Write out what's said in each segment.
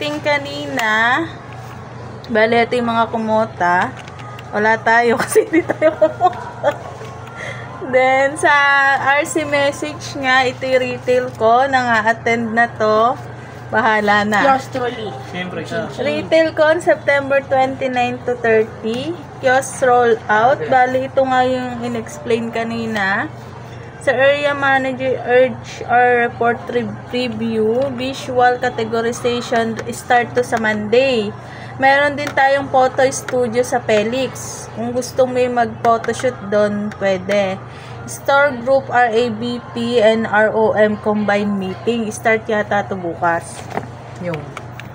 meeting kanina. Bale, ito yung mga kumota. Wala tayo kasi hindi tayo kumota. Then, sa RC message nga, ito yung retail ko. Nang-attend na to. Bahala na. Yours truly. Siyempre ka. Retail con September 29 to 30. Kiosk roll out. Bali, ito nga yung in-explain kanina. Sa area manager, urge or report review, visual categorization, start to sa Monday. Meron din tayong photo studio sa Felix. Kung gustong may mag-photoshoot doon, pwede. Store group RABP and ROM combined meeting. Start yata to bukas.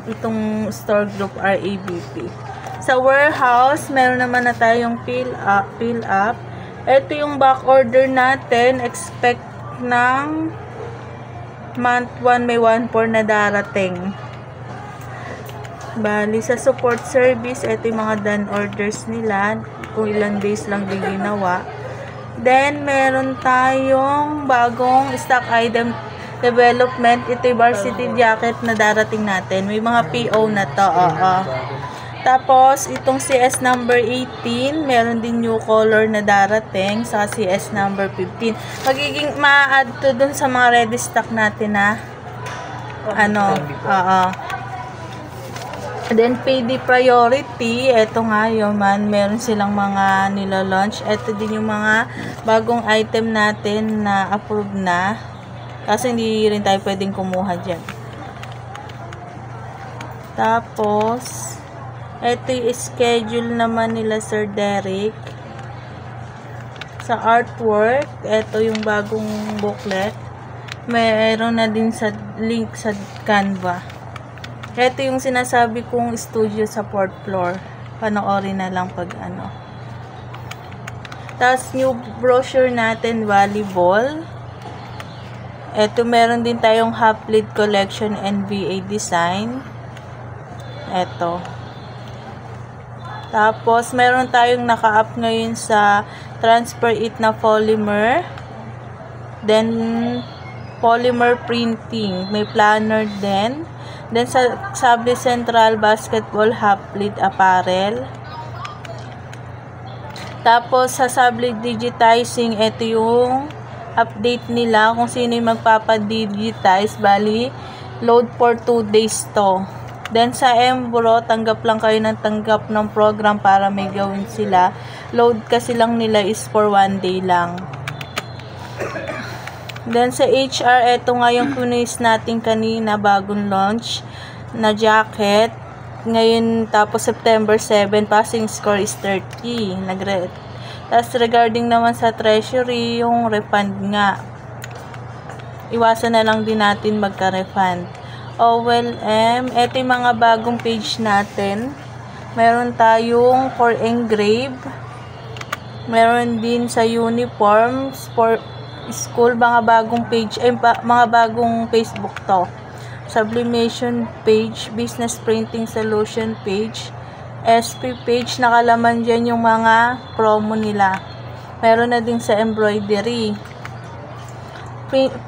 Itong store group RABP. Sa warehouse, meron naman na tayong fill up. Ito yung back order natin. Expect ng month 1 may 1/4 na darating. Bali, sa support service, ito yung mga done orders nila. Kung ilang days lang din ginawa. Then, meron tayong bagong stock item development. Ito yung varsity jacket na darating natin. May mga PO na to. Tapos, itong CS number 18, meron din new color na darating sa CS number 15. Magiging ma-add to dun sa mga ready stock natin na Then, PD priority, eto nga yun man, meron silang mga nilo-launch. Eto din yung mga bagong item natin na approved na. Kasi hindi rin tayo pwedeng kumuha dyan. Tapos, eto yung schedule naman nila Sir Derek. Sa artwork, eto yung bagong booklet. Meron na din sa link sa Canva. Ito yung sinasabi kong studio sa 4th floor. Panoorin na lang pag ano. Tapos, new brochure natin, volleyball. Ito, meron din tayong half lead collection NBA design. Ito. Tapos, meron tayong naka-up ngayon sa transfer it na polymer. Then, polymer printing. May planner din. Then, sa Sable Central Basketball Half Lead Apparel. Tapos, sa Sable Digitizing, ito yung update nila kung sino yung magpapadigitize. Bali, load for 2 days to. Then, sa Embro, tanggap lang kayo ng tanggap ng program para may gawin sila. Load kasi lang nila is for 1 day lang. Then, sa HR, eto nga yung kunis natin kanina, bagong launch na jacket. Ngayon, tapos September 7, passing score is 30. Tapos, regarding naman sa treasury, yung refund nga. Iwasan na lang din natin magka-refund. OLM, eto yung mga bagong page natin. Meron tayong for engrave. Meron din sa uniforms, for school, mga bagong page, mga bagong Facebook to. Sublimation page, business printing solution page, SP page, nakalaman dyan yung mga promo nila. Meron na din sa embroidery.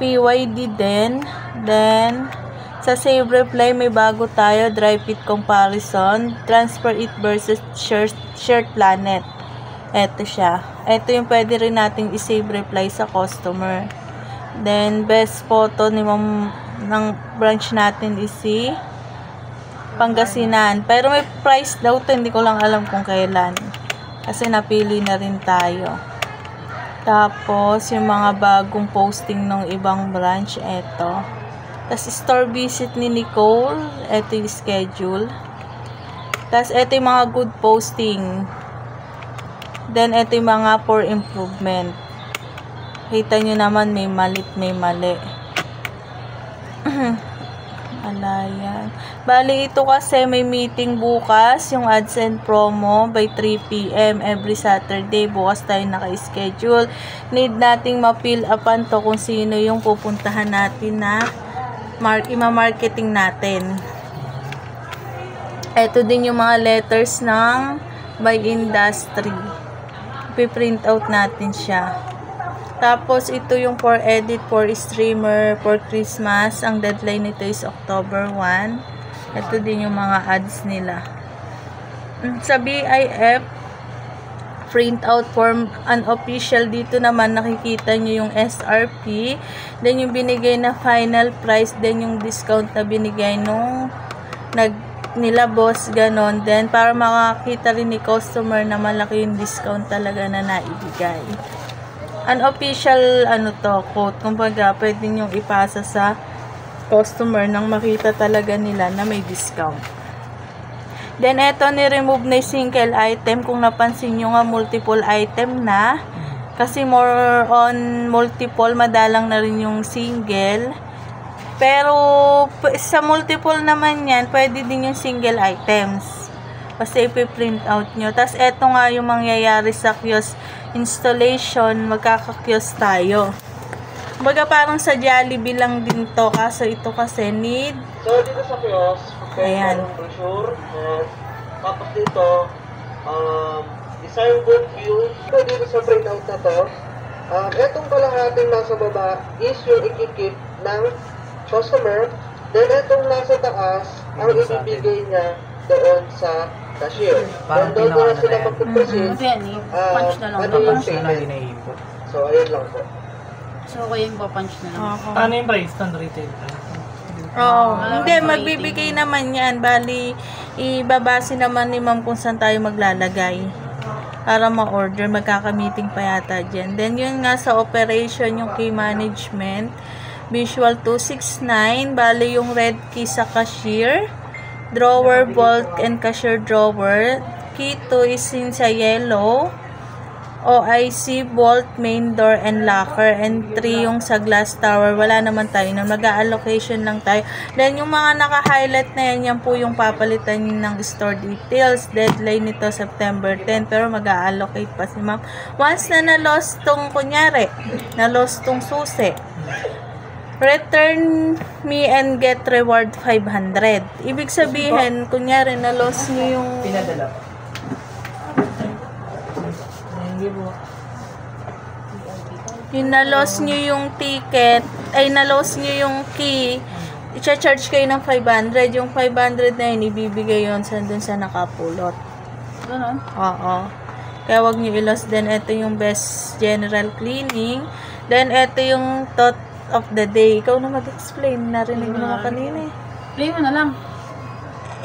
PYD din. Then, sa Save Reply, may bago tayo, dry fit comparison, transfer it versus shirt planet. Eto siya. Ito yung pwede rin nating i-save reply sa customer. Then, best photo ni ng branch natin is si Pangasinan. Pero may price daw to, hindi ko lang alam kung kailan. Kasi napili na rin tayo. Tapos, yung mga bagong posting ng ibang branch, eto. Tapos, store visit ni Nicole. Eto yung schedule. Tapos, eto yung mga good posting. Then, ito yung mga for improvement. Kita nyo naman, may malit, may mali. Alayan. Bali, ito kasi may meeting bukas, yung AdSense promo by 3 PM every Saturday. Bukas tayo naka-schedule. Need nating ma-fill upan to kung sino yung pupuntahan natin na ima-marketing natin. Ito din yung mga letters ng by industry. Ipi-print out natin siya. Tapos, ito yung for edit, for streamer, for Christmas. Ang deadline nito is October 1. Ito din yung mga ads nila. Sa BIF, print out form unofficial, dito naman nakikita nyo yung SRP, then yung binigay na final price, then yung discount na binigay nung nila boss, ganon. Then para makakita rin ni customer na malaki yung discount talaga na naibigay. Unofficial quote, kumbaga pwede nyo ipasa sa customer nang makita talaga nila na may discount. Then, eto, ni-remove na yung single item. Kung napansin nyo nga, multiple item na. Kasi more on multiple, madalang na rin yung single. Pero, sa multiple naman yan, pwede din yung single items. Basta ipiprint out nyo. Tapos, eto nga yung mangyayari sa kiosk installation. Magkaka-kiosk tayo. Baga parang sa Jollibee lang din to. Kaso ito kasi need. So, dito sa kiosk, ayan. Brochure, tapos dito, design book view. Dito sa printout na to, etong kalahating nasa baba is yung ikikip ng customer. Then, etong nasa taas, ang ibibigay niya doon sa cashier. Then, doon na sila magpuproceed. Punch na lang. Ano yung Punch na lang. payment? So, ayun lang po. So, kayo yung papunch na lang. Paano yung price ng retail? Hindi, magbibigay naman yan. Bali, ibabase naman ni ma'am kung saan tayo maglalagay. Para ma-order, magkaka-meeting pa yata dyan. Then, yun nga sa operation, yung key management. Visual 269, bali yung red key sa cashier. Drawer, vault, and cashier drawer. Key 2 is in sa yellow. OIC, vault, main door, and locker. And 3 yung sa glass tower. Wala naman tayo na mag-allocation lang tayo. Then yung mga naka-highlight na yan, yan po yung papalitan ng store details. Deadline nito September 10. Pero mag-allocate pa si ma'am. Once na na-lost tong, kunyari, na-lost tong susi, return me and get reward 500. Ibig sabihin, kunyari, na-lost nyo yung Pinadala. yung na-lost nyo yung ticket, ay na-lost nyo yung key, i-charge kayo ng 500. Yung 500 na yun, ibibigay yun dun sa nakapulot. Ganon? Oo. Kaya wag nyo i-lost. Then, ito yung best general cleaning. Then, ito yung thought of the day. Ikaw na mag-explain. Narinig mo naman kanina eh. Play mo na lang.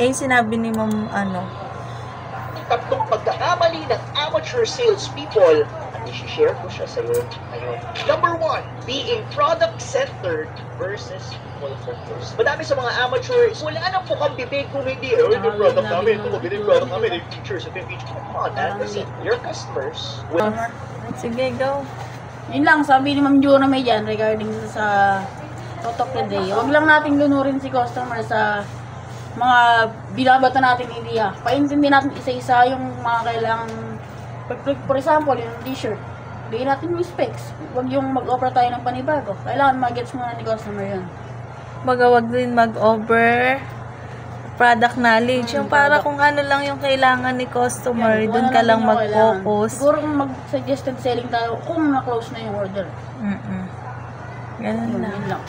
Sinabi ni ma'am, Tatlong pagkakamali ng amateur salespeople at isi-share ko siya sa iyo ngayon. Number 1, being product-centered versus people-focused. Madami sa mga amateurs, wala nang pukang bibig kung hindi, yung product namin, ito, mabili yung product namin, yung features, ito yung features. Come on, man, kasi your customers will... sige, go. Yun lang, sabi ni Ma'am Jura may dyan regarding sa Totok today. Huwag lang natin lunurin si customer sa mga binabato natin idea. Paintindi natin isa-isa yung mga kailangan. For example, yung t-shirt. Bigyan natin yung specs. Huwag yung mag-offer tayo ng panibago. Kailangan mag-gets muna ni customer yun. Wag din mag-over product knowledge. Yung para kung ano lang yung kailangan ni customer, Yan, dun kung ka ano lang yung kailangan. mag-focus. Siguro mag-suggested selling tayo kung na-close na yung order. Ganun Yun lang. lang.